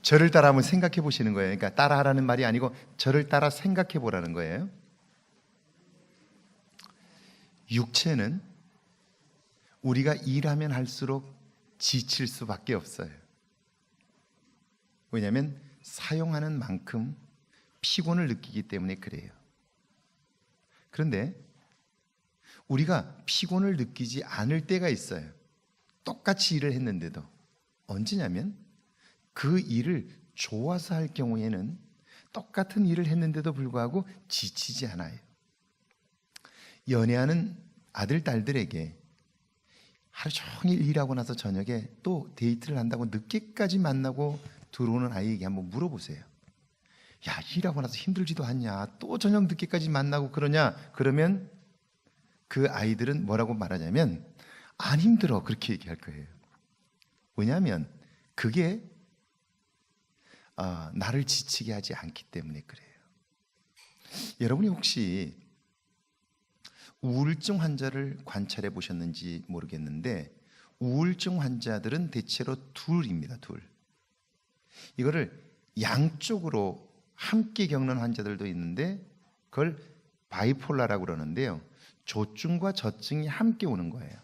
저를 따라 한번 생각해 보시는 거예요. 그러니까 따라하라는 말이 아니고 저를 따라 생각해 보라는 거예요. 육체는 우리가 일하면 할수록 지칠 수밖에 없어요. 왜냐하면 사용하는 만큼 피곤을 느끼기 때문에 그래요. 그런데 우리가 피곤을 느끼지 않을 때가 있어요. 똑같이 일을 했는데도. 언제냐면 그 일을 좋아서 할 경우에는 똑같은 일을 했는데도 불구하고 지치지 않아요. 연애하는 아들, 딸들에게 하루 종일 일하고 나서 저녁에 또 데이트를 한다고 늦게까지 만나고 들어오는 아이에게 한번 물어보세요. 야, 일하고 나서 힘들지도 않냐? 또 저녁 늦게까지 만나고 그러냐? 그러면 그 아이들은 뭐라고 말하냐면 안 힘들어, 그렇게 얘기할 거예요. 왜냐하면 그게 나를 지치게 하지 않기 때문에 그래요. 여러분이 혹시 우울증 환자를 관찰해 보셨는지 모르겠는데 우울증 환자들은 대체로 둘입니다. 둘. 이거를 양쪽으로 함께 겪는 환자들도 있는데 그걸 바이폴라라고 그러는데요. 조증과 저증이 함께 오는 거예요.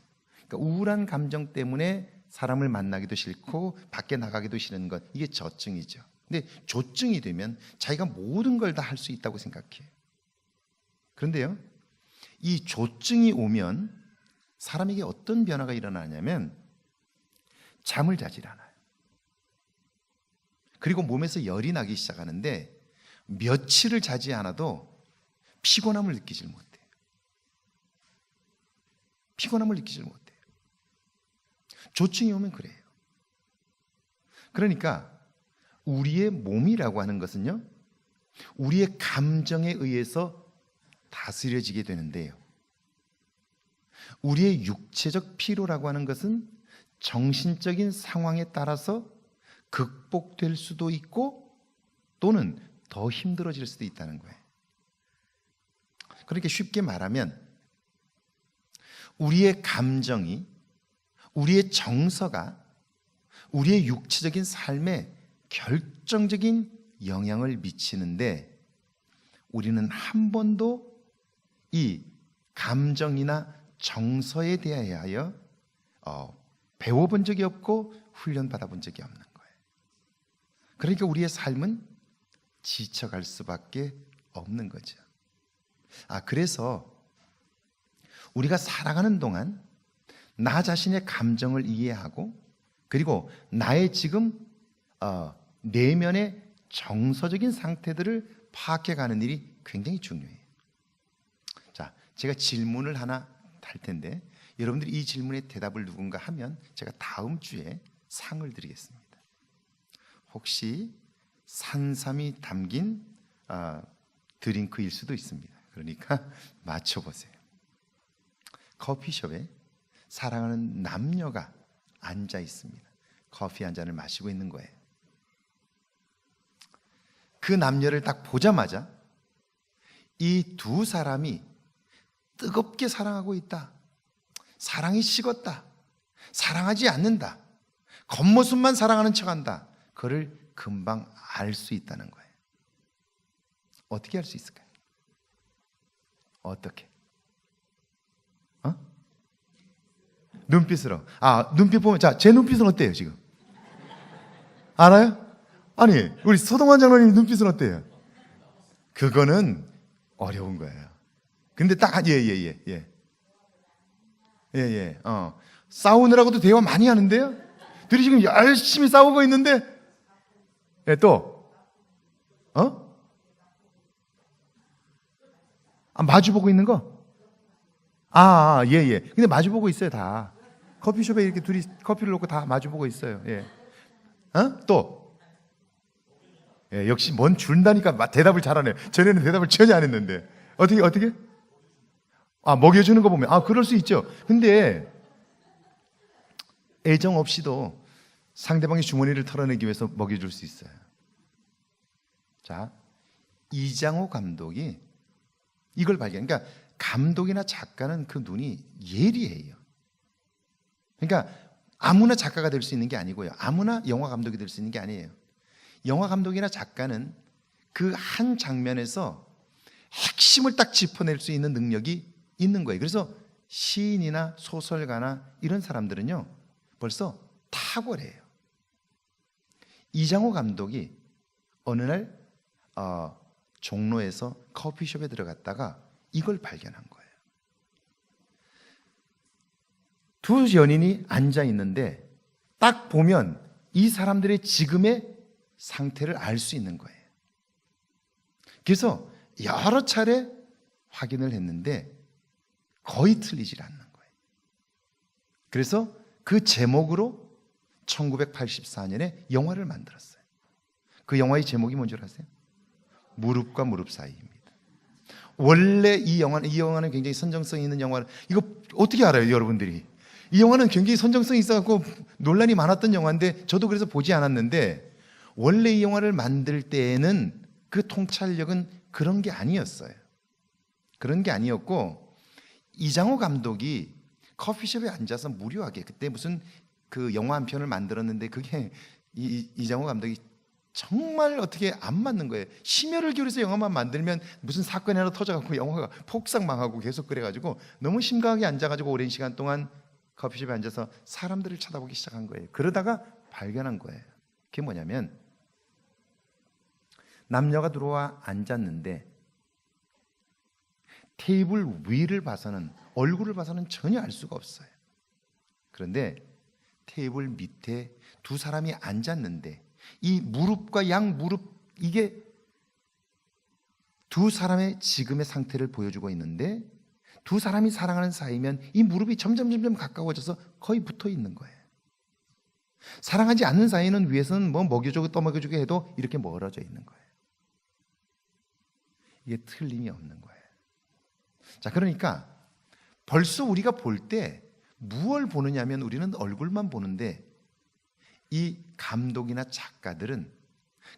그러니까 우울한 감정 때문에 사람을 만나기도 싫고 밖에 나가기도 싫은 것, 이게 저증이죠. 근데 조증이 되면 자기가 모든 걸 다 할 수 있다고 생각해요. 그런데요, 이 조증이 오면 사람에게 어떤 변화가 일어나냐면 잠을 자질 않아요. 그리고 몸에서 열이 나기 시작하는데 며칠을 자지 않아도 피곤함을 느끼질 못해요. 피곤함을 느끼질 못해요. 조증이 오면 그래요. 그러니까 우리의 몸이라고 하는 것은요, 우리의 감정에 의해서 다스려지게 되는데요, 우리의 육체적 피로라고 하는 것은 정신적인 상황에 따라서 극복될 수도 있고 또는 더 힘들어질 수도 있다는 거예요. 그렇게 쉽게 말하면 우리의 감정이, 우리의 정서가 우리의 육체적인 삶에 결정적인 영향을 미치는데 우리는 한 번도 이 감정이나 정서에 대하여 배워본 적이 없고 훈련받아본 적이 없는 거예요. 그러니까 우리의 삶은 지쳐갈 수밖에 없는 거죠. 그래서 우리가 살아가는 동안 나 자신의 감정을 이해하고 그리고 나의 지금 내면의 정서적인 상태들을 파악해가는 일이 굉장히 중요해요. 자, 제가 질문을 하나 할 텐데 여러분들이 이 질문에 대답을 누군가 하면 제가 다음 주에 상을 드리겠습니다. 혹시 산삼이 담긴 드링크일 수도 있습니다. 그러니까 맞춰보세요. 커피숍에 사랑하는 남녀가 앉아 있습니다. 커피 한 잔을 마시고 있는 거예요. 그 남녀를 딱 보자마자 이 두 사람이 뜨겁게 사랑하고 있다, 사랑이 식었다, 사랑하지 않는다, 겉모습만 사랑하는 척한다, 그를 금방 알 수 있다는 거예요. 어떻게 할 수 있을까요? 어떻게? 눈빛으로. 눈빛 보면, 자, 제 눈빛은 어때요 지금? 알아요? 아니, 우리 서동환 장로님 눈빛은 어때요? 그거는 어려운 거예요. 근데 딱 싸우느라고도 대화 많이 하는데요, 둘이 지금 열심히 싸우고 있는데 또 마주보고 있는 거? 근데 마주보고 있어요, 다. 커피숍에 이렇게 둘이 커피를 놓고 다 마주보고 있어요. 또 역시 뭔 준다니까 대답을 잘하네요. 전에는 대답을 전혀 안 했는데. 어떻게? 먹여주는 거 보면 그럴 수 있죠. 근데 애정 없이도 상대방의 주머니를 털어내기 위해서 먹여줄 수 있어요. 자, 이장호 감독이 이걸 그러니까 감독이나 작가는 그 눈이 예리해요. 그러니까 아무나 작가가 될 수 있는 게 아니고요, 아무나 영화 감독이 될 수 있는 게 아니에요. 영화 감독이나 작가는 그 한 장면에서 핵심을 딱 짚어낼 수 있는 능력이 있는 거예요. 그래서 시인이나 소설가나 이런 사람들은요, 벌써 탁월해요. 이장호 감독이 어느 날 종로에서 커피숍에 들어갔다가 이걸 발견한 거예요. 두 연인이 앉아 있는데 딱 보면 이 사람들의 지금의 상태를 알 수 있는 거예요. 그래서 여러 차례 확인을 했는데 거의 틀리질 않는 거예요. 그래서 그 제목으로 1984년에 영화를 만들었어요. 그 영화의 제목이 뭔지 아세요? 무릎과 무릎 사이입니다. 원래 이 영화는 굉장히 선정성 있는 영화를, 이거 어떻게 알아요, 여러분들이? 이 영화는 굉장히 선정성이 있어갖고 논란이 많았던 영화인데 저도 그래서 보지 않았는데, 원래 이 영화를 만들 때에는 그 통찰력은 그런 게 아니었어요. 그런 게 아니었고, 이장호 감독이 커피숍에 앉아서 무료하게, 그때 무슨 그 영화 한 편을 만들었는데 그게 이장호 감독이 정말 어떻게 안 맞는 거예요. 심혈을 기울여서 영화만 만들면 무슨 사건이 하나 터져갖고 영화가 폭삭 망하고 계속 그래가지고 너무 심각하게 앉아가지고 오랜 시간 동안 커피숍에 앉아서 사람들을 쳐다보기 시작한 거예요. 그러다가 발견한 거예요. 그게 뭐냐면, 남녀가 들어와 앉았는데 테이블 위를 봐서는, 얼굴을 봐서는 전혀 알 수가 없어요. 그런데 테이블 밑에 두 사람이 앉았는데 이 무릎과 양 무릎, 이게 두 사람의 지금의 상태를 보여주고 있는데, 두 사람이 사랑하는 사이면 이 무릎이 점점 가까워져서 거의 붙어 있는 거예요. 사랑하지 않는 사이는 위에서는 뭐 먹여주고 떠먹여주고 해도 이렇게 멀어져 있는 거예요. 이게 틀림이 없는 거예요. 자, 그러니까 벌써 우리가 볼 때 무엇을 보느냐면 우리는 얼굴만 보는데, 이 감독이나 작가들은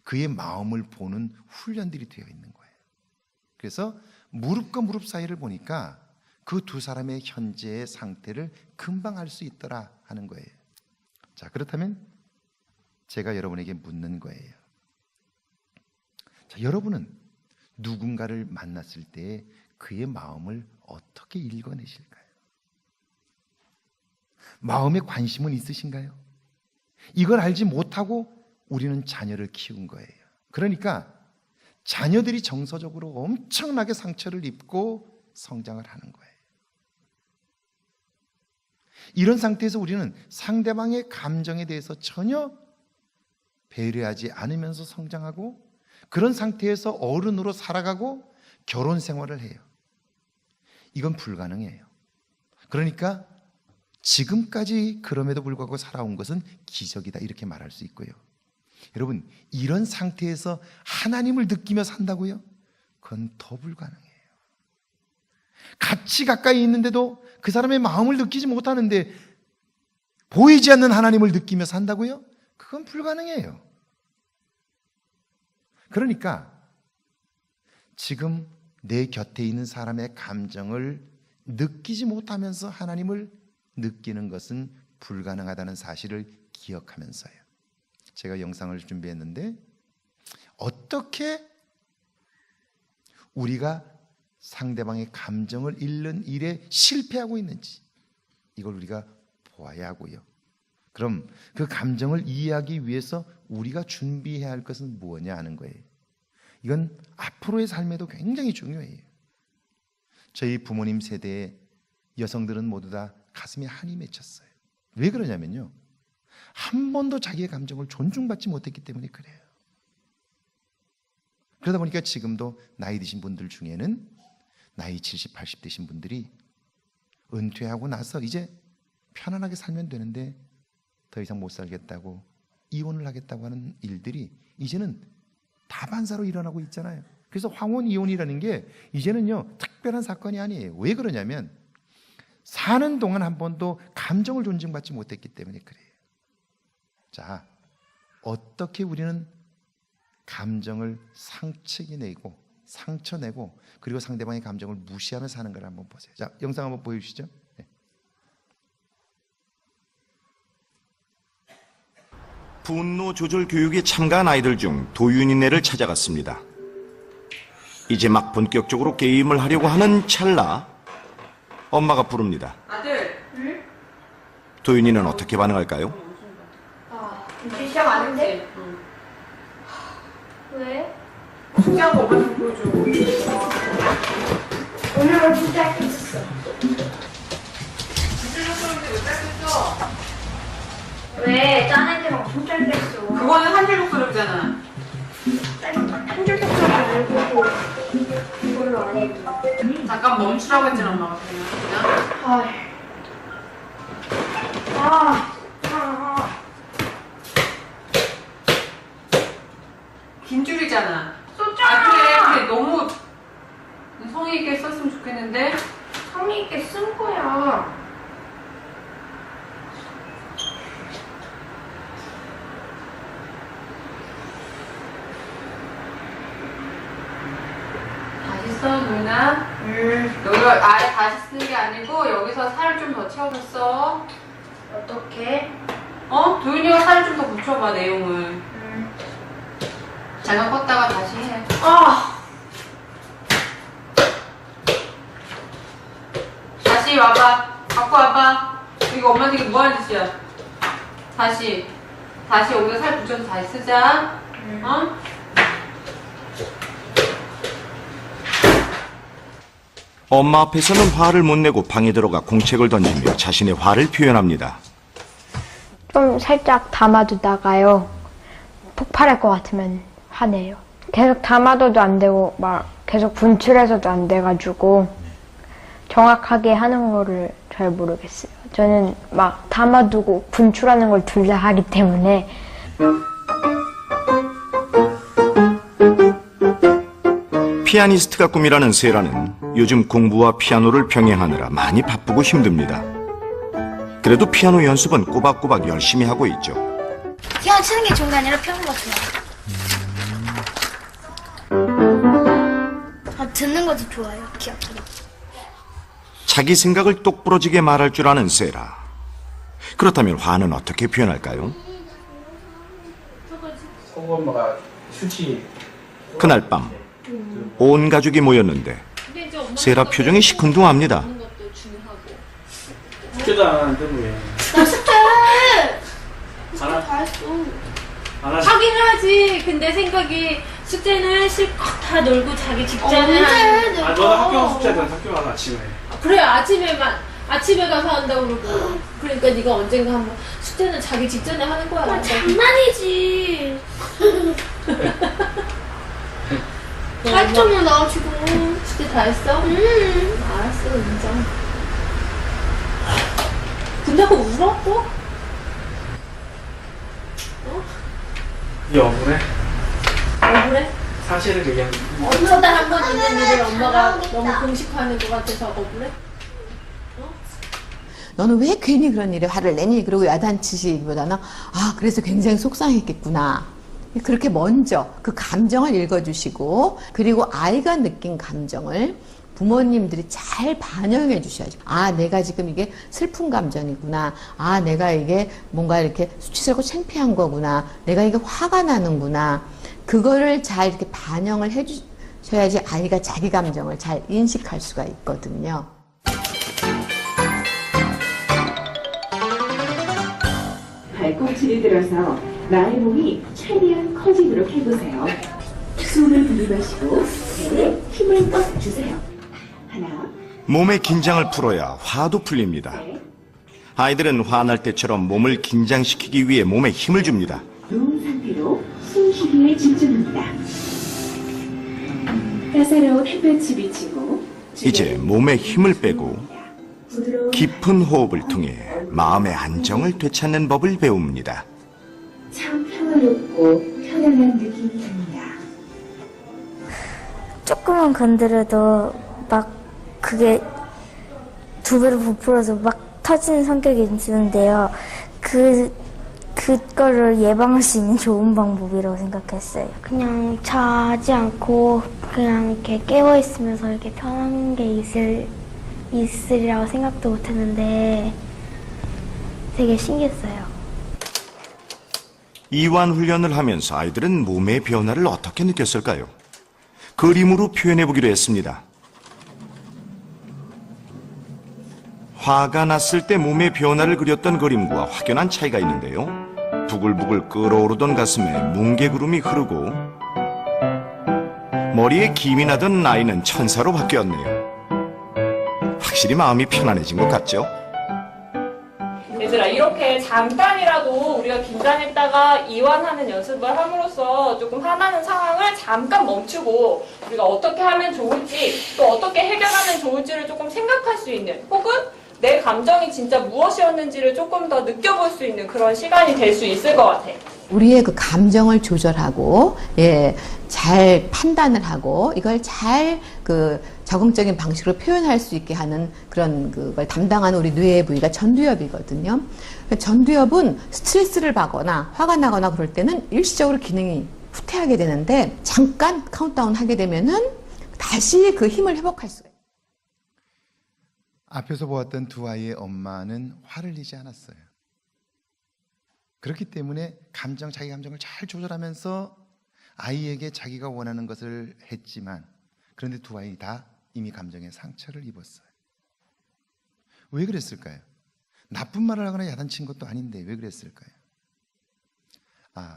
그의 마음을 보는 훈련들이 되어 있는 거예요. 그래서 무릎과 무릎 사이를 보니까 그 두 사람의 현재의 상태를 금방 알 수 있더라 하는 거예요. 자, 그렇다면 제가 여러분에게 묻는 거예요. 자, 여러분은 누군가를 만났을 때 그의 마음을 어떻게 읽어내실까요? 마음에 관심은 있으신가요? 이걸 알지 못하고 우리는 자녀를 키운 거예요. 그러니까 자녀들이 정서적으로 엄청나게 상처를 입고 성장을 하는 거예요. 이런 상태에서 우리는 상대방의 감정에 대해서 전혀 배려하지 않으면서 성장하고, 그런 상태에서 어른으로 살아가고 결혼 생활을 해요. 이건 불가능해요. 그러니까 지금까지 그럼에도 불구하고 살아온 것은 기적이다, 이렇게 말할 수 있고요. 여러분, 이런 상태에서 하나님을 느끼며 산다고요? 그건 더 불가능해요. 같이 가까이 있는데도 그 사람의 마음을 느끼지 못하는데 보이지 않는 하나님을 느끼며 산다고요? 그건 불가능해요. 그러니까 지금 내 곁에 있는 사람의 감정을 느끼지 못하면서 하나님을 느끼는 것은 불가능하다는 사실을 기억하면서요. 제가 영상을 준비했는데, 어떻게 우리가 상대방의 감정을 읽는 일에 실패하고 있는지, 이걸 우리가 보아야 하고요. 그럼 그 감정을 이해하기 위해서 우리가 준비해야 할 것은 무엇이냐 하는 거예요. 이건 앞으로의 삶에도 굉장히 중요해요. 저희 부모님 세대의 여성들은 모두 다 가슴에 한이 맺혔어요. 왜 그러냐면요, 한 번도 자기의 감정을 존중받지 못했기 때문에 그래요. 그러다 보니까 지금도 나이 드신 분들 중에는 나이 70, 80 되신 분들이 은퇴하고 나서 이제 편안하게 살면 되는데 더 이상 못 살겠다고 이혼을 하겠다고 하는 일들이 이제는 다반사로 일어나고 있잖아요. 그래서 황혼 이혼이라는 게 이제는요 특별한 사건이 아니에요. 왜 그러냐면 사는 동안 한 번도 감정을 존중받지 못했기 때문에 그래요. 자, 어떻게 우리는 감정을 상처내고 그리고 상대방의 감정을 무시하며 사는 걸 한번 보세요. 자, 영상 한번 보여주시죠. 네. 분노 조절 교육에 참가한 아이들 중 도윤이네를 찾아갔습니다. 이제 막 본격적으로 게임을 하려고 하는 찰나 엄마가 부릅니다. 아들. 응? 도윤이는 어떻게 반응할까요? 이제 시작 안 했는데? 응. 왜? 숙제한 거 엄마 좀 보여줘. 오늘은 진짜 할게 있었어. 한줄 왜 짧겠어? 왜? 짠 애들은 엄청 짧게 했어. 그거는 한줄 독서력이잖아. 한줄 속도를 알고 이걸로 안 해. 잠깐 멈추라고 했잖아, 엄마가. 그냥. 긴 줄이잖아. 썼잖아. 그래. 너무 성의 있게 썼으면 좋겠는데. 성의 있게 쓴 거야. 다시 써, 누나. 여기 아예 다시 쓰는 게 아니고 여기서 살을 좀 더 채워서 써. 어떻게? 도윤이가 살을 좀 더 붙여봐, 내용을. 잠깐 껐다가 다시 해. 다시 와봐. 갖고 와봐. 이거 엄마한테 이게 뭐 하는 짓이야? 다시 여기다 살 붙여서 다시 쓰자. 어? 엄마 앞에서는 화를 못 내고 방에 들어가 공책을 던지며 자신의 화를 표현합니다. 좀 살짝 담아두다가요. 폭발할 것 같으면 화내요. 계속 담아둬도 안 되고 막 계속 분출해서도 안 돼가지고 정확하게 하는 거를 잘 모르겠어요. 저는 막 담아두고 분출하는 걸 둘 다 하기 때문에. 피아니스트가 꿈이라는 세라는 요즘 공부와 피아노를 병행하느라 많이 바쁘고 힘듭니다. 그래도 피아노 연습은 꼬박꼬박 열심히 하고 있죠. 피아노 치는 게 좋은 게 아니라 피아노가 좋아. 듣는 것도 좋아요. 귀엽더라. 자기 생각을 똑부러지게 말할 줄 아는 세라. 그렇다면 화는 어떻게 표현할까요? 엄마가 수치 그날 밤 온 가족이 모였는데 세라 표정이 시큰둥합니다. 숙제도 안 하는데 왜? 나 숙제! 안 하- 다 했어. 안 하시? 하긴 하지. 근데 생각이 숙제는 실컷 다 놀고 자기 직전에 언제 아 너는 학교 숙제든 학교 가서 아침에. 그래 아침에 가서 한다고 그러고. 그러니까 네가 언젠가 한번 숙제는 자기 직전에 하는 거야. 장난이지. 발전을 나 지금. 숙제 다 했어? 알았어 인정. 근데 그거 울어 또? 이 억울해? 억울해? 사실을 얘기하는. 어쩌다 한 번 있는 일을 엄마가 너무 공식화하는 것 같아서 억울해? 너는 왜 괜히 그런 일에 화를 내니? 그러고 야단치시기보다는 그래서 굉장히 속상했겠구나. 그렇게 먼저 그 감정을 읽어주시고 그리고 아이가 느낀 감정을 부모님들이 잘 반영해 주셔야죠. 내가 지금 이게 슬픈 감정이구나. 내가 이게 뭔가 이렇게 수치스럽고 창피한 거구나. 내가 이게 화가 나는구나. 그거를 잘 이렇게 반영을 해 주셔야지 아이가 자기 감정을 잘 인식할 수가 있거든요. 발꿈치를 들어서 나의 몸이 최대한 커지도록 해보세요. 숨을 들이마시고 배에 힘을 꽉 주세요. 하나, 몸의 긴장을 풀어야 화도 풀립니다. 아이들은 화날 때처럼 몸을 긴장시키기 위해 몸에 힘을 줍니다. 누운 상태로 숨쉬기에 집중합니다. 따사로운 햇볕이 비치고 이제 몸에 힘을 빼고 부드러운 깊은 호흡을 통해 마음의 안정을 되찾는 법을 배웁니다. 참 평화롭고 편안한 느낌이 듭니다. 조금만 건드려도 막 그게 두 배로 부풀어서 막 터지는 성격이 있는데요. 그거를 예방할 수 있는 좋은 방법이라고 생각했어요. 그냥 자지 않고 그냥 이렇게 깨어 있으면서 이렇게 편한 게 있으리라고 생각도 못 했는데 되게 신기했어요. 이완 훈련을 하면서 아이들은 몸의 변화를 어떻게 느꼈을까요? 그림으로 표현해 보기로 했습니다. 화가 났을 때 몸의 변화를 그렸던 그림과 확연한 차이가 있는데요. 부글부글 끓어오르던 가슴에 뭉게구름이 흐르고 머리에 김이 나던 아이는 천사로 바뀌었네요. 확실히 마음이 편안해진 것 같죠? 얘들아, 이렇게 잠깐이라도 우리가 긴장했다가 이완하는 연습을 함으로써 조금 화나는 상황을 잠깐 멈추고 우리가 어떻게 하면 좋을지 또 어떻게 해결하면 좋을지를 조금 생각할 수 있는, 혹은 내 감정이 진짜 무엇이었는지를 조금 더 느껴볼 수 있는 그런 시간이 될 수 있을 것 같아. 우리의 그 감정을 조절하고, 잘 판단을 하고, 이걸 잘 적응적인 방식으로 표현할 수 있게 하는 그런 그걸 담당하는 우리 뇌의 부위가 전두엽이거든요. 전두엽은 스트레스를 받거나 화가 나거나 그럴 때는 일시적으로 기능이 후퇴하게 되는데, 잠깐 카운트다운 하게 되면은 다시 그 힘을 회복할 수가 있어요. 앞에서 보았던 두 아이의 엄마는 화를 내지 않았어요. 그렇기 때문에 자기 감정을 잘 조절하면서 아이에게 자기가 원하는 것을 했지만, 그런데 두 아이 다 이미 감정에 상처를 입었어요. 왜 그랬을까요? 나쁜 말을 하거나 야단친 것도 아닌데 왜 그랬을까요?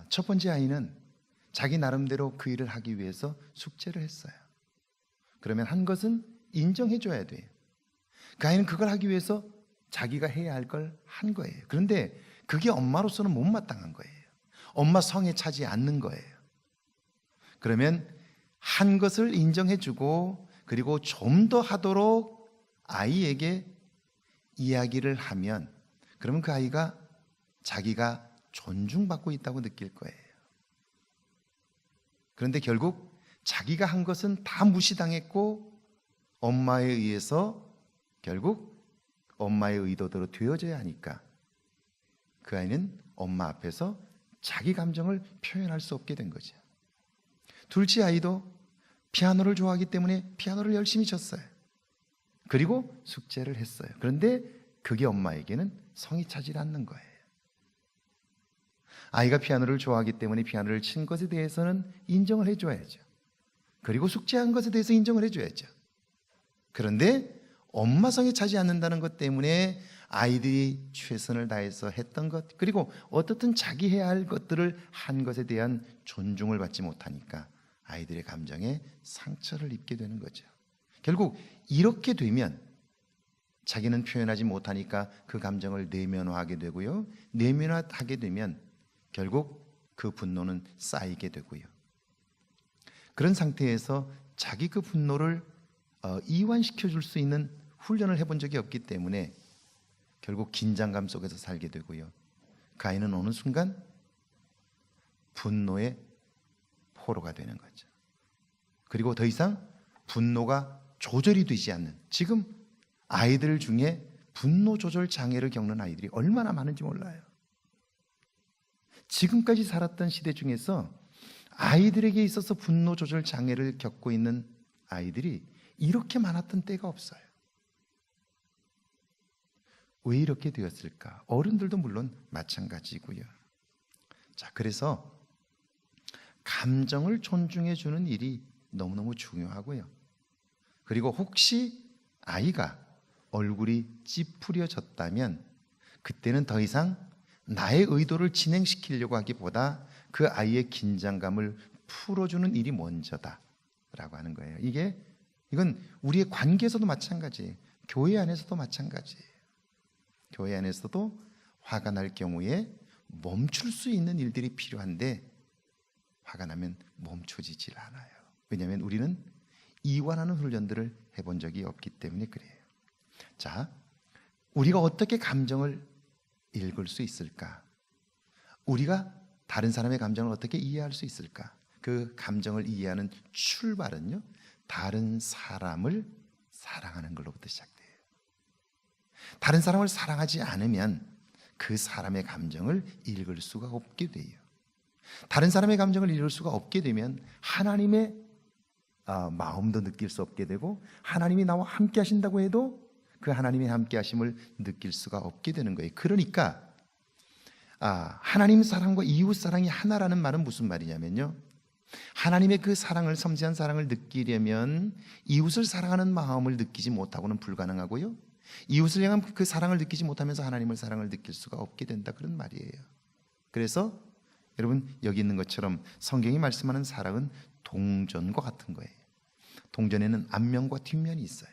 첫 번째 아이는 자기 나름대로 그 일을 하기 위해서 숙제를 했어요. 그러면 한 것은 인정해줘야 돼요. 그 아이는 그걸 하기 위해서 자기가 해야 할 걸 한 거예요. 그런데 그게 엄마로서는 못마땅한 거예요. 엄마 성에 차지 않는 거예요. 그러면 한 것을 인정해주고, 그리고 좀 더 하도록 아이에게 이야기를 하면, 그러면 그 아이가 자기가 존중받고 있다고 느낄 거예요. 그런데 결국 자기가 한 것은 다 무시당했고 엄마에 의해서 결국 엄마의 의도대로 되어져야 하니까 그 아이는 엄마 앞에서 자기 감정을 표현할 수 없게 된 거죠. 둘째 아이도 피아노를 좋아하기 때문에 피아노를 열심히 쳤어요. 그리고 숙제를 했어요. 그런데 그게 엄마에게는 성이 차지 않는 거예요. 아이가 피아노를 좋아하기 때문에 피아노를 친 것에 대해서는 인정을 해줘야죠. 그리고 숙제한 것에 대해서 인정을 해줘야죠. 그런데 엄마 성에 차지 않는다는 것 때문에 아이들이 최선을 다해서 했던 것, 그리고 어떻든 자기 해야 할 것들을 한 것에 대한 존중을 받지 못하니까 아이들의 감정에 상처를 입게 되는 거죠. 결국 이렇게 되면 자기는 표현하지 못하니까 그 감정을 내면화하게 되고요. 내면화하게 되면 결국 그 분노는 쌓이게 되고요. 그런 상태에서 자기 그 분노를 이완시켜 줄 수 있는 훈련을 해본 적이 없기 때문에 결국 긴장감 속에서 살게 되고요. 그 아이는 어느 순간 분노의 포로가 되는 거죠. 그리고 더 이상 분노가 조절이 되지 않는, 지금 아이들 중에 분노 조절 장애를 겪는 아이들이 얼마나 많은지 몰라요. 지금까지 살았던 시대 중에서 아이들에게 있어서 분노 조절 장애를 겪고 있는 아이들이 이렇게 많았던 때가 없어요. 왜 이렇게 되었을까? 어른들도 물론 마찬가지고요. 자, 그래서 감정을 존중해 주는 일이 너무너무 중요하고요. 그리고 혹시 아이가 얼굴이 찌푸려졌다면 그때는 더 이상 나의 의도를 진행시키려고 하기보다 그 아이의 긴장감을 풀어주는 일이 먼저다라고 하는 거예요. 이건 우리의 관계에서도 마찬가지예요. 교회 안에서도 마찬가지예요. 교회 안에서도 화가 날 경우에 멈출 수 있는 일들이 필요한데 화가 나면 멈춰지질 않아요. 왜냐하면 우리는 이완하는 훈련들을 해본 적이 없기 때문에 그래요. 자, 우리가 어떻게 감정을 읽을 수 있을까? 우리가 다른 사람의 감정을 어떻게 이해할 수 있을까? 그 감정을 이해하는 출발은요, 다른 사람을 사랑하는 걸로부터 시작돼요. 다른 사람을 사랑하지 않으면 그 사람의 감정을 읽을 수가 없게 돼요. 다른 사람의 감정을 읽을 수가 없게 되면 하나님의 마음도 느낄 수 없게 되고, 하나님이 나와 함께 하신다고 해도 그 하나님의 함께 하심을 느낄 수가 없게 되는 거예요. 그러니까 하나님 사랑과 이웃 사랑이 하나라는 말은 무슨 말이냐면요, 하나님의 그 사랑을, 섬세한 사랑을 느끼려면 이웃을 사랑하는 마음을 느끼지 못하고는 불가능하고요, 이웃을 향한 그 사랑을 느끼지 못하면서 하나님을 사랑을 느낄 수가 없게 된다, 그런 말이에요. 그래서 여러분, 여기 있는 것처럼 성경이 말씀하는 사랑은 동전과 같은 거예요. 동전에는 앞면과 뒷면이 있어요.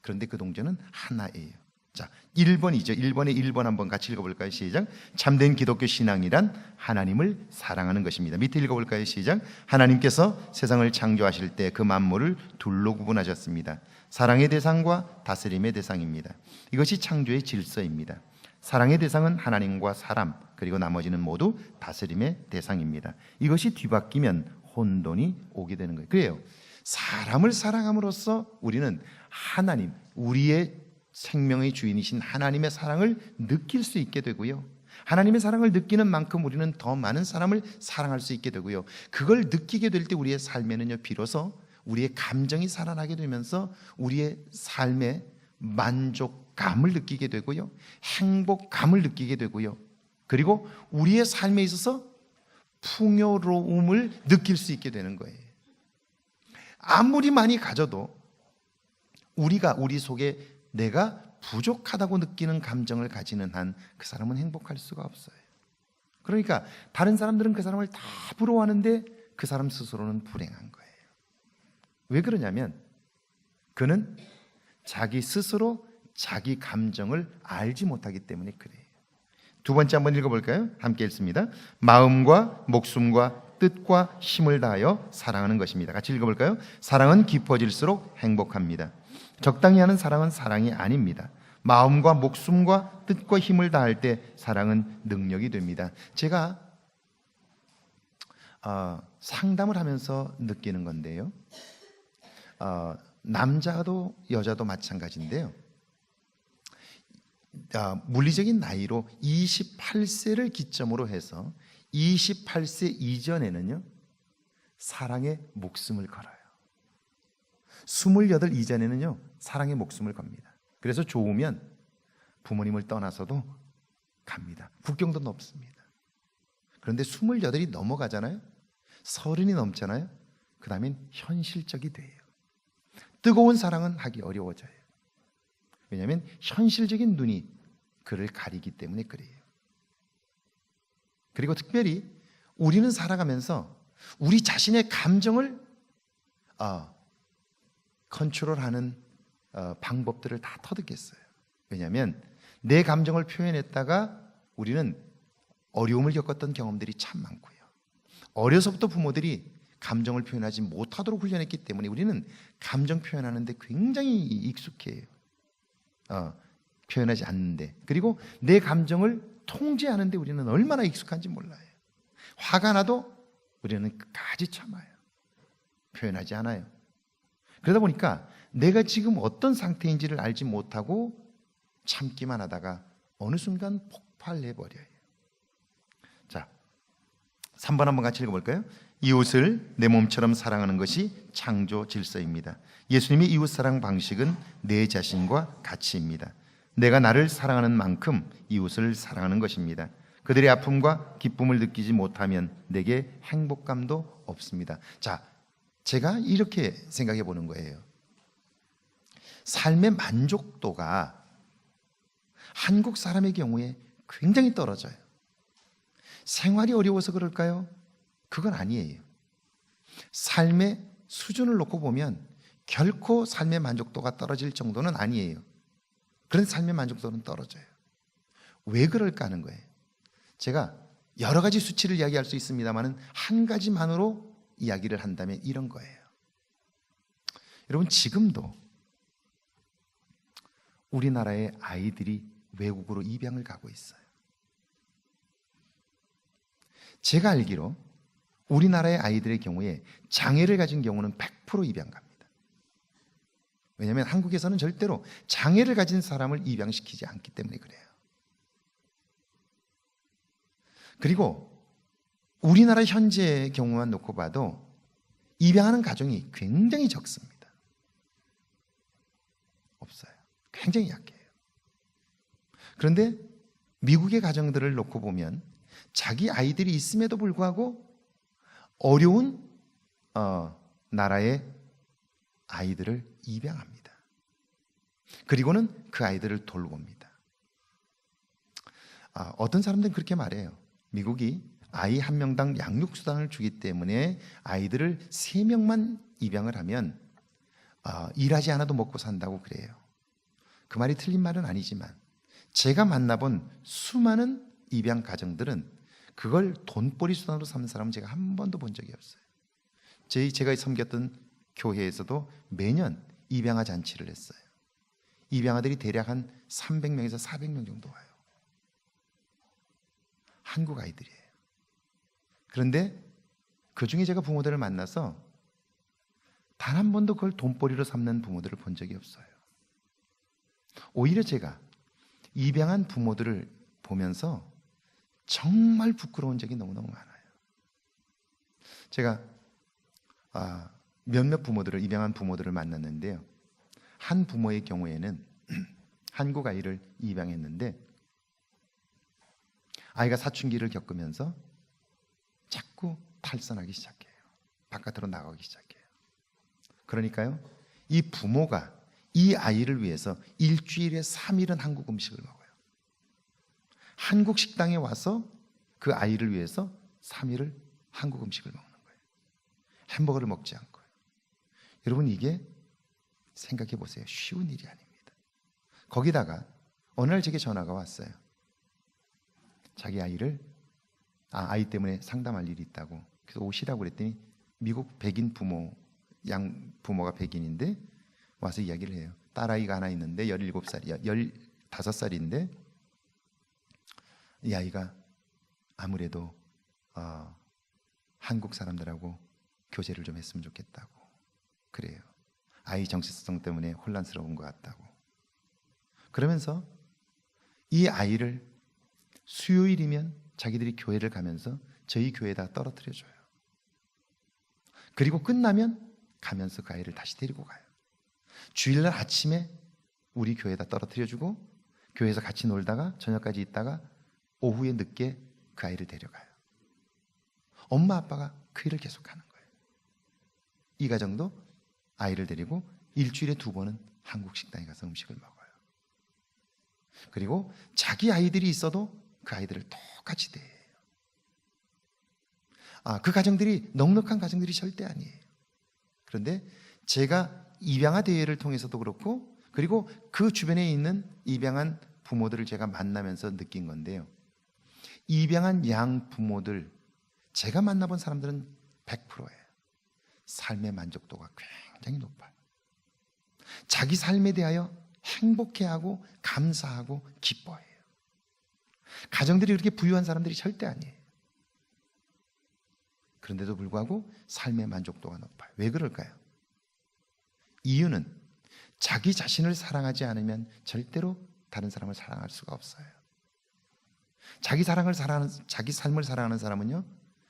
그런데 그 동전은 하나예요. 자, 1번이죠. 1번에 1번 한번 같이 읽어볼까요? 시작. 참된 기독교 신앙이란 하나님을 사랑하는 것입니다. 밑에 읽어볼까요? 시작. 하나님께서 세상을 창조하실 때 그 만물을 둘로 구분하셨습니다. 사랑의 대상과 다스림의 대상입니다. 이것이 창조의 질서입니다. 사랑의 대상은 하나님과 사람, 그리고 나머지는 모두 다스림의 대상입니다. 이것이 뒤바뀌면 혼돈이 오게 되는 거예요. 그래요. 사람을 사랑함으로써 우리는 하나님, 우리의 생명의 주인이신 하나님의 사랑을 느낄 수 있게 되고요, 하나님의 사랑을 느끼는 만큼 우리는 더 많은 사람을 사랑할 수 있게 되고요, 그걸 느끼게 될 때 우리의 삶에는요, 비로소 우리의 감정이 살아나게 되면서 우리의 삶의 만족감을 느끼게 되고요, 행복감을 느끼게 되고요, 그리고 우리의 삶에 있어서 풍요로움을 느낄 수 있게 되는 거예요. 아무리 많이 가져도 우리가 우리 속에 내가 부족하다고 느끼는 감정을 가지는 한 그 사람은 행복할 수가 없어요. 그러니까 다른 사람들은 그 사람을 다 부러워하는데 그 사람 스스로는 불행한 거예요. 왜 그러냐면 그는 자기 스스로 자기 감정을 알지 못하기 때문에 그래요. 두 번째 한번 읽어볼까요? 함께 읽습니다. 마음과 목숨과 뜻과 힘을 다하여 사랑하는 것입니다. 같이 읽어볼까요? 사랑은 깊어질수록 행복합니다. 적당히 하는 사랑은 사랑이 아닙니다. 마음과 목숨과 뜻과 힘을 다할 때 사랑은 능력이 됩니다. 제가 상담을 하면서 느끼는 건데요, 남자도 여자도 마찬가지인데요, 물리적인 나이로 28세를 기점으로 해서 28세 이전에는요, 사랑에 목숨을 걸어요. 28 이전에는요, 사랑에 목숨을 겁니다. 그래서 좋으면 부모님을 떠나서도 갑니다. 국경도 넘습니다. 그런데 28이 넘어가잖아요, 30이 넘잖아요, 그 다음엔 현실적이 돼요. 뜨거운 사랑은 하기 어려워져요. 왜냐하면 현실적인 눈이 그를 가리기 때문에 그래요. 그리고 특별히 우리는 살아가면서 우리 자신의 감정을 컨트롤하는 방법들을 다 터득했어요. 왜냐하면 내 감정을 표현했다가 우리는 어려움을 겪었던 경험들이 참 많고요, 어려서부터 부모들이 감정을 표현하지 못하도록 훈련했기 때문에 우리는 감정 표현하는데 굉장히 익숙해요. 표현하지 않는데, 그리고 내 감정을 통제하는데 우리는 얼마나 익숙한지 몰라요. 화가 나도 우리는 끝까지 참아요. 표현하지 않아요. 그러다 보니까 내가 지금 어떤 상태인지를 알지 못하고 참기만 하다가 어느 순간 폭발해버려요. 자, 3번 한번 같이 읽어볼까요? 이웃을 내 몸처럼 사랑하는 것이 창조 질서입니다. 예수님의 이웃사랑 방식은 내 자신과 같이입니다. 내가 나를 사랑하는 만큼 이웃을 사랑하는 것입니다. 그들의 아픔과 기쁨을 느끼지 못하면 내게 행복감도 없습니다. 자, 제가 이렇게 생각해 보는 거예요. 삶의 만족도가 한국 사람의 경우에 굉장히 떨어져요. 생활이 어려워서 그럴까요? 그건 아니에요. 삶의 수준을 놓고 보면 결코 삶의 만족도가 떨어질 정도는 아니에요. 그런데 삶의 만족도는 떨어져요. 왜 그럴까 하는 거예요. 제가 여러 가지 수치를 이야기할 수 있습니다만 한 가지만으로 이야기를 한다면 이런 거예요. 여러분, 지금도 우리나라의 아이들이 외국으로 입양을 가고 있어요. 제가 알기로 우리나라의 아이들의 경우에 장애를 가진 경우는 100% 입양 갑니다. 왜냐하면 한국에서는 절대로 장애를 가진 사람을 입양시키지 않기 때문에 그래요. 그리고 우리나라 현재의 경우만 놓고 봐도 입양하는 가정이 굉장히 적습니다. 없어요. 굉장히 약해요. 그런데 미국의 가정들을 놓고 보면 자기 아이들이 있음에도 불구하고 어려운 나라의 아이들을 입양합니다. 그리고는 그 아이들을 돌봅니다. 어떤 사람들은 그렇게 말해요. 미국이 아이 한 명당 양육수당을 주기 때문에 아이들을 3명만 입양을 하면 일하지 않아도 먹고 산다고 그래요. 그 말이 틀린 말은 아니지만 제가 만나본 수많은 입양 가정들은 그걸 돈벌이 수단으로 삼는 사람은 제가 한 번도 본 적이 없어요. 제가 섬겼던 교회에서도 매년 입양아 잔치를 했어요. 입양아들이 대략 한 300명에서 400명 정도 와요. 한국 아이들이에요. 그런데 그 중에 제가 부모들을 만나서 단 한 번도 그걸 돈벌이로 삼는 부모들을 본 적이 없어요. 오히려 제가 입양한 부모들을 보면서 정말 부끄러운 적이 너무너무 많아요. 제가 몇몇 부모들을, 입양한 부모들을 만났는데요. 한 부모의 경우에는 한국 아이를 입양했는데 아이가 사춘기를 겪으면서 자꾸 탈선하기 시작해요. 바깥으로 나가기 시작해요. 그러니까요, 이 부모가 이 아이를 위해서 일주일에 3일은 한국 음식을 먹어요. 한국 식당에 와서 그 아이를 위해서 3일을 한국 음식을 먹는 거예요. 햄버거를 먹지 않고요. 여러분, 이게 생각해 보세요. 쉬운 일이 아닙니다. 거기다가 어느 날 제게 전화가 왔어요. 자기 아이를 아이 때문에 상담할 일이 있다고. 그래서 오시라고 그랬더니 미국 백인 부모, 양 부모가 백인인데 와서 이야기를 해요. 딸아이가 하나 있는데 17살이야. 15살인데 이 아이가 아무래도 한국 사람들하고 교제를 좀 했으면 좋겠다고 그래요. 아이 정체성 때문에 혼란스러운 것 같다고. 그러면서 이 아이를 수요일이면 자기들이 교회를 가면서 저희 교회에다 떨어뜨려줘요. 그리고 끝나면 가면서 그 아이를 다시 데리고 가요. 주일날 아침에 우리 교회에다 떨어뜨려주고 교회에서 같이 놀다가 저녁까지 있다가 오후에 늦게 그 아이를 데려가요. 엄마 아빠가 그 일을 계속하는 거예요. 이 가정도 아이를 데리고 일주일에 2번은 한국 식당에 가서 음식을 먹어요. 그리고 자기 아이들이 있어도 그 아이들을 똑같이 대해요. 그 가정들이 넉넉한 가정들이 절대 아니에요. 그런데 제가 입양아 대회를 통해서도 그렇고 그리고 그 주변에 있는 입양한 부모들을 제가 만나면서 느낀 건데요. 입양한 양 부모들, 제가 만나본 사람들은 100%예요. 삶의 만족도가 굉장히 높아요. 자기 삶에 대하여 행복해하고 감사하고 기뻐해요. 가정들이 그렇게 부유한 사람들이 절대 아니에요. 그런데도 불구하고 삶의 만족도가 높아요. 왜 그럴까요? 이유는 자기 자신을 사랑하지 않으면 절대로 다른 사람을 사랑할 수가 없어요. 자기 삶을 사랑하는 사람은요,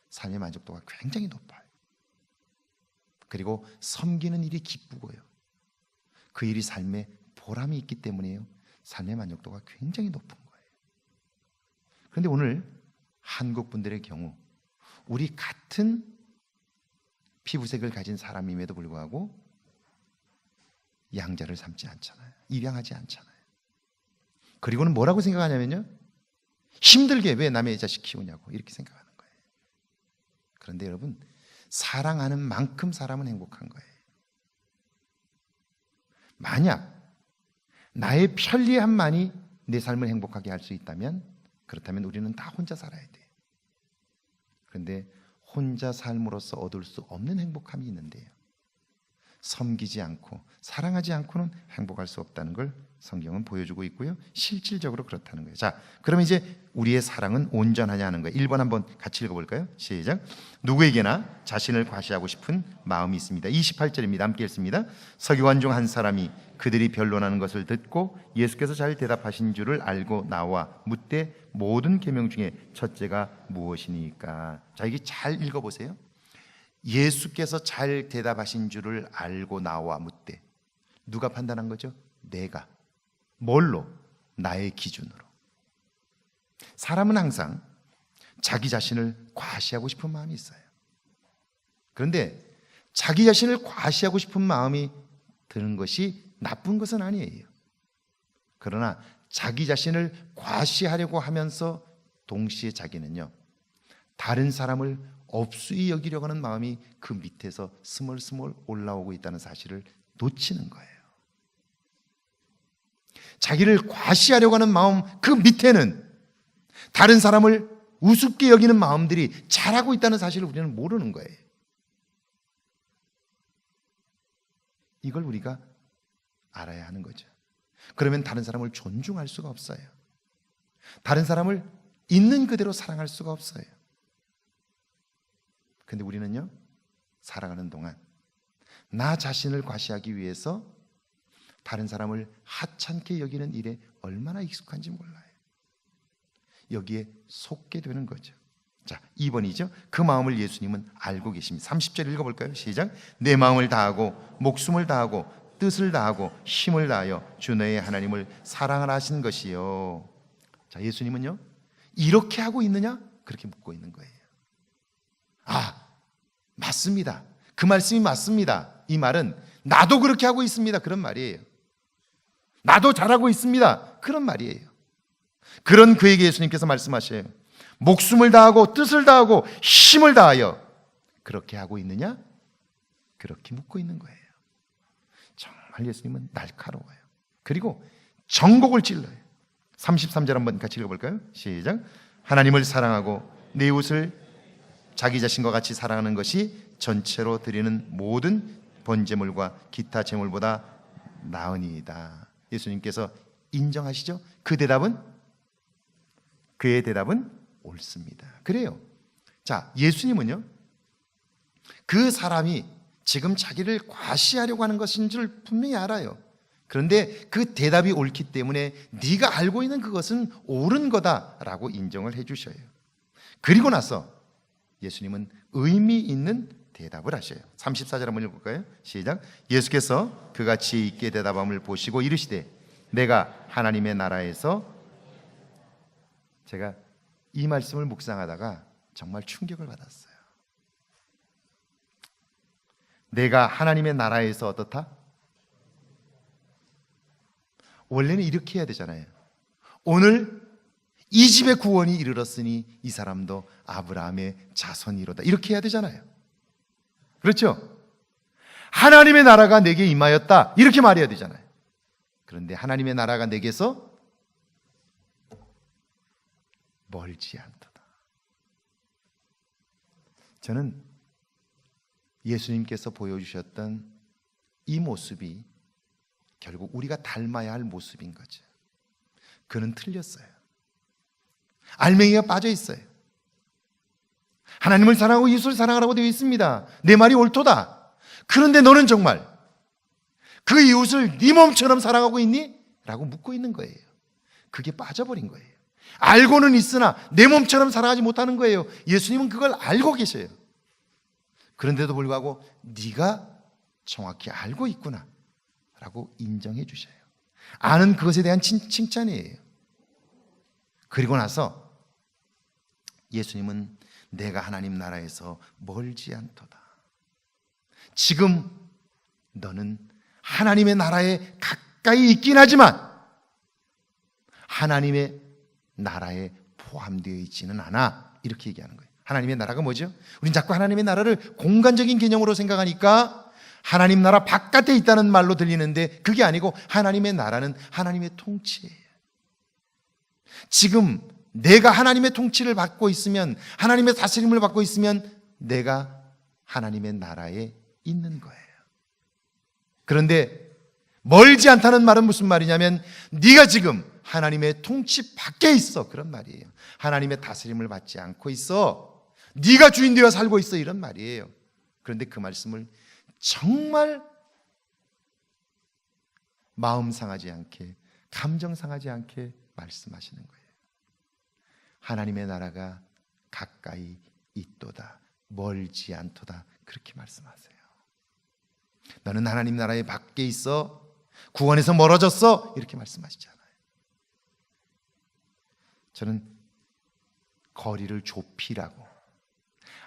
삶의 만족도가 굉장히 높아요. 그리고 섬기는 일이 기쁘고요. 그 일이 삶에 보람이 있기 때문에요. 삶의 만족도가 굉장히 높은 거예요. 그런데 오늘 한국 분들의 경우 우리 같은 피부색을 가진 사람임에도 불구하고 양자를 삼지 않잖아요. 입양하지 않잖아요. 그리고는 뭐라고 생각하냐면요, 힘들게 왜 남의 자식 키우냐고 이렇게 생각하는 거예요. 그런데 여러분, 사랑하는 만큼 사람은 행복한 거예요. 만약 나의 편리함만이 내 삶을 행복하게 할 수 있다면, 그렇다면 우리는 다 혼자 살아야 돼요. 그런데 혼자 삶으로써 얻을 수 없는 행복함이 있는데요, 섬기지 않고 사랑하지 않고는 행복할 수 없다는 걸 성경은 보여주고 있고요, 실질적으로 그렇다는 거예요. 자, 그러면 이제 우리의 사랑은 온전하냐 하는 거예요. 1번 한번 같이 읽어볼까요? 시작. 누구에게나 자신을 과시하고 싶은 마음이 있습니다. 28절입니다. 함께 읽습니다. 서기관 중 한 사람이 그들이 변론하는 것을 듣고 예수께서 잘 대답하신 줄을 알고 나와 묻되 모든 계명 중에 첫째가 무엇이니까. 자, 이게 잘 읽어보세요. 예수께서 잘 대답하신 줄을 알고 나와 묻되. 누가 판단한 거죠? 내가. 뭘로? 나의 기준으로. 사람은 항상 자기 자신을 과시하고 싶은 마음이 있어요. 그런데 자기 자신을 과시하고 싶은 마음이 드는 것이 나쁜 것은 아니에요. 그러나 자기 자신을 과시하려고 하면서 동시에 자기는요, 다른 사람을 업수히 여기려고 하는 마음이 그 밑에서 스멀스멀 올라오고 있다는 사실을 놓치는 거예요. 자기를 과시하려고 하는 마음 그 밑에는 다른 사람을 우습게 여기는 마음들이 자라고 있다는 사실을 우리는 모르는 거예요. 이걸 우리가 알아야 하는 거죠. 그러면 다른 사람을 존중할 수가 없어요. 다른 사람을 있는 그대로 사랑할 수가 없어요. 근데 우리는요, 살아가는 동안 나 자신을 과시하기 위해서 다른 사람을 하찮게 여기는 일에 얼마나 익숙한지 몰라요. 여기에 속게 되는 거죠. 자, 2번이죠. 그 마음을 예수님은 알고 계십니다. 30절 읽어볼까요? 시작. 내 마음을 다하고 목숨을 다하고 뜻을 다하고 힘을 다하여 주 너의 하나님을 사랑하라 하신 것이요. 자, 예수님은요, 이렇게 하고 있느냐? 그렇게 묻고 있는 거예요. 아, 맞습니다. 그 말씀이 맞습니다. 이 말은 나도 그렇게 하고 있습니다. 그런 말이에요. 나도 잘하고 있습니다. 그런 말이에요. 그런 그에게 예수님께서 말씀하셔요. 목숨을 다하고 뜻을 다하고 힘을 다하여 그렇게 하고 있느냐? 그렇게 묻고 있는 거예요. 정말 예수님은 날카로워요. 그리고 전곡을 찔러요. 33절 한번 같이 읽어볼까요? 시작. 하나님을 사랑하고 내 이웃을 자기 자신과 같이 사랑하는 것이 전체로 드리는 모든 번제물과 기타 제물보다 나으니이다. 예수님께서 인정하시죠? 그의 대답은 옳습니다. 그래요. 자, 예수님은요, 그 사람이 지금 자기를 과시하려고 하는 것인 줄 분명히 알아요. 그런데 그 대답이 옳기 때문에 네가 알고 있는 그것은 옳은 거다라고 인정을 해주셔요. 그리고 나서 예수님은 의미 있는 대답을 하셔요. 34절 한번 읽어볼까요? 시작. 예수께서 그같이 있게 대답함을 보시고 이르시되 내가 하나님의 나라에서, 제가 이 말씀을 묵상하다가 정말 충격을 받았어요. 내가 하나님의 나라에서 어떻다? 원래는 이렇게 해야 되잖아요. 오늘 이 집의 구원이 이르렀으니 이 사람도 아브라함의 자손이로다. 이렇게 해야 되잖아요. 그렇죠? 하나님의 나라가 내게 임하였다. 이렇게 말해야 되잖아요. 그런데 하나님의 나라가 내게서 멀지 않도다. 저는 예수님께서 보여주셨던 이 모습이 결국 우리가 닮아야 할 모습인 거죠. 그는 틀렸어요. 알맹이가 빠져 있어요. 하나님을 사랑하고 이웃을 사랑하라고 되어 있습니다. 내 말이 옳도다. 그런데 너는 정말 그 이웃을 네 몸처럼 사랑하고 있니? 라고 묻고 있는 거예요. 그게 빠져버린 거예요. 알고는 있으나 내 몸처럼 사랑하지 못하는 거예요. 예수님은 그걸 알고 계셔요. 그런데도 불구하고 네가 정확히 알고 있구나 라고 인정해 주셔요. 아는 그것에 대한 칭찬이에요. 그리고 나서 예수님은 내가 하나님 나라에서 멀지 않도다. 지금 너는 하나님의 나라에 가까이 있긴 하지만 하나님의 나라에 포함되어 있지는 않아. 이렇게 얘기하는 거예요. 하나님의 나라가 뭐죠? 우린 자꾸 하나님의 나라를 공간적인 개념으로 생각하니까 하나님 나라 바깥에 있다는 말로 들리는데 그게 아니고 하나님의 나라는 하나님의 통치예요. 지금 내가 하나님의 통치를 받고 있으면, 하나님의 다스림을 받고 있으면 내가 하나님의 나라에 있는 거예요. 그런데 멀지 않다는 말은 무슨 말이냐면 네가 지금 하나님의 통치 밖에 있어, 그런 말이에요. 하나님의 다스림을 받지 않고 있어. 네가 주인 되어 살고 있어, 이런 말이에요. 그런데 그 말씀을 정말 마음 상하지 않게, 감정 상하지 않게 말씀하시는 거예요. 하나님의 나라가 가까이 있도다, 멀지 않도다, 그렇게 말씀하세요. 너는 하나님 나라의 밖에 있어, 구원에서 멀어졌어, 이렇게 말씀하시잖아요. 저는 거리를 좁히라고,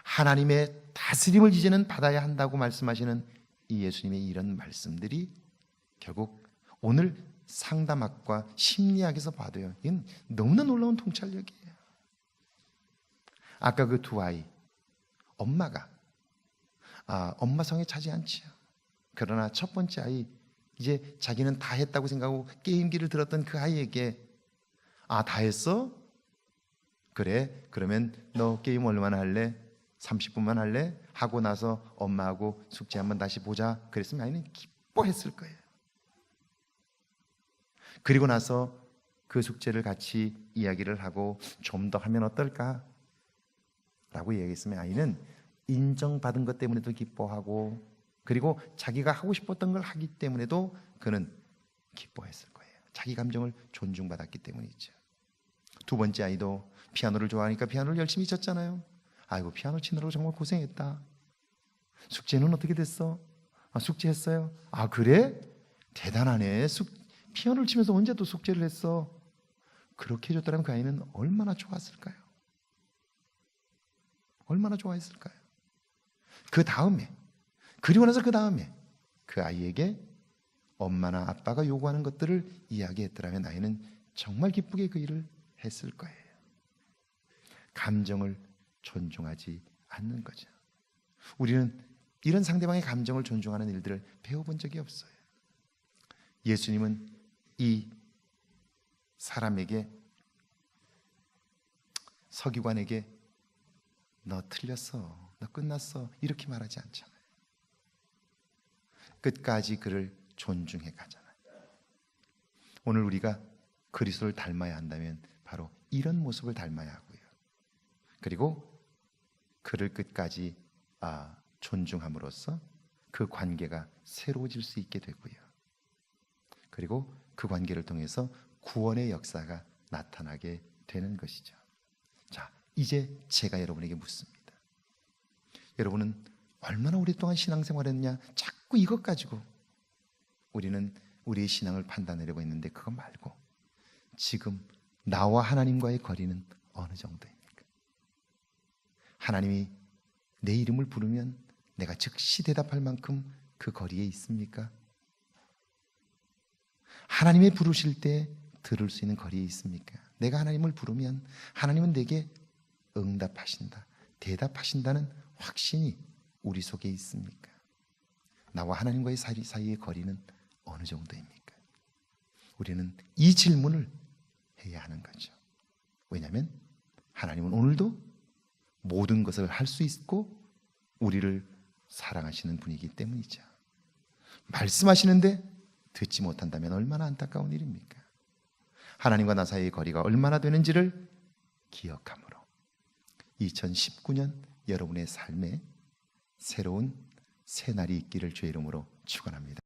하나님의 다스림을 이제는 받아야 한다고 말씀하시는 이 예수님의 이런 말씀들이 결국 오늘 상담학과 심리학에서 봐도요, 이건 너무나 놀라운 통찰력이에요. 아까 그 두 아이, 엄마가 엄마 성에 차지 않지요. 그러나 첫 번째 아이, 이제 자기는 다 했다고 생각하고 게임기를 들었던 그 아이에게 다 했어? 그래, 그러면 너 게임 얼마나 할래? 30분만 할래? 하고 나서 엄마하고 숙제 한번 다시 보자. 그랬으면 아이는 기뻐했을 거예요. 그리고 나서 그 숙제를 같이 이야기를 하고 좀 더 하면 어떨까? 라고 얘기했으면 아이는 인정받은 것 때문에도 기뻐하고, 그리고 자기가 하고 싶었던 걸 하기 때문에도 그는 기뻐했을 거예요. 자기 감정을 존중받았기 때문이죠. 두 번째 아이도 피아노를 좋아하니까 피아노를 열심히 쳤잖아요. 아이고, 피아노 치느라고 정말 고생했다. 숙제는 어떻게 됐어? 숙제했어요? 그래? 대단하네. 피아노를 치면서 언제 또 숙제를 했어? 그렇게 해줬더라면 그 아이는 얼마나 좋았을까요? 얼마나 좋아했을까요? 그 다음에, 그리고 나서 그 다음에 그 아이에게 엄마나 아빠가 요구하는 것들을 이야기했더라면 아이는 정말 기쁘게 그 일을 했을 거예요. 감정을 존중하지 않는 거죠. 우리는 이런 상대방의 감정을 존중하는 일들을 배워본 적이 없어요. 예수님은 이 사람에게, 서기관에게 너 틀렸어, 너 끝났어, 이렇게 말하지 않잖아요. 끝까지 그를 존중해 가잖아요. 오늘 우리가 그리스도를 닮아야 한다면 바로 이런 모습을 닮아야 하고요. 그리고 그를 끝까지 존중함으로써 그 관계가 새로워질 수 있게 되고요. 그리고 그 관계를 통해서 구원의 역사가 나타나게 되는 것이죠. 자, 이제 제가 여러분에게 묻습니다. 여러분은 얼마나 오랫동안 신앙생활했느냐, 자꾸 이것 가지고 우리는 우리의 신앙을 판단하려고 했는데, 그거 말고 지금 나와 하나님과의 거리는 어느 정도입니까? 하나님이 내 이름을 부르면 내가 즉시 대답할 만큼 그 거리에 있습니까? 하나님이 부르실 때 들을 수 있는 거리에 있습니까? 내가 하나님을 부르면 하나님은 내게 응답하신다, 대답하신다는 확신이 우리 속에 있습니까? 나와 하나님과의 사이의 거리는 어느 정도입니까? 우리는 이 질문을 해야 하는 거죠. 왜냐하면 하나님은 오늘도 모든 것을 할 수 있고 우리를 사랑하시는 분이기 때문이죠. 말씀하시는데 듣지 못한다면 얼마나 안타까운 일입니까? 하나님과 나 사이의 거리가 얼마나 되는지를 기억함으로 2019년 여러분의 삶에 새로운 새날이 있기를 주의 이름으로 축원합니다.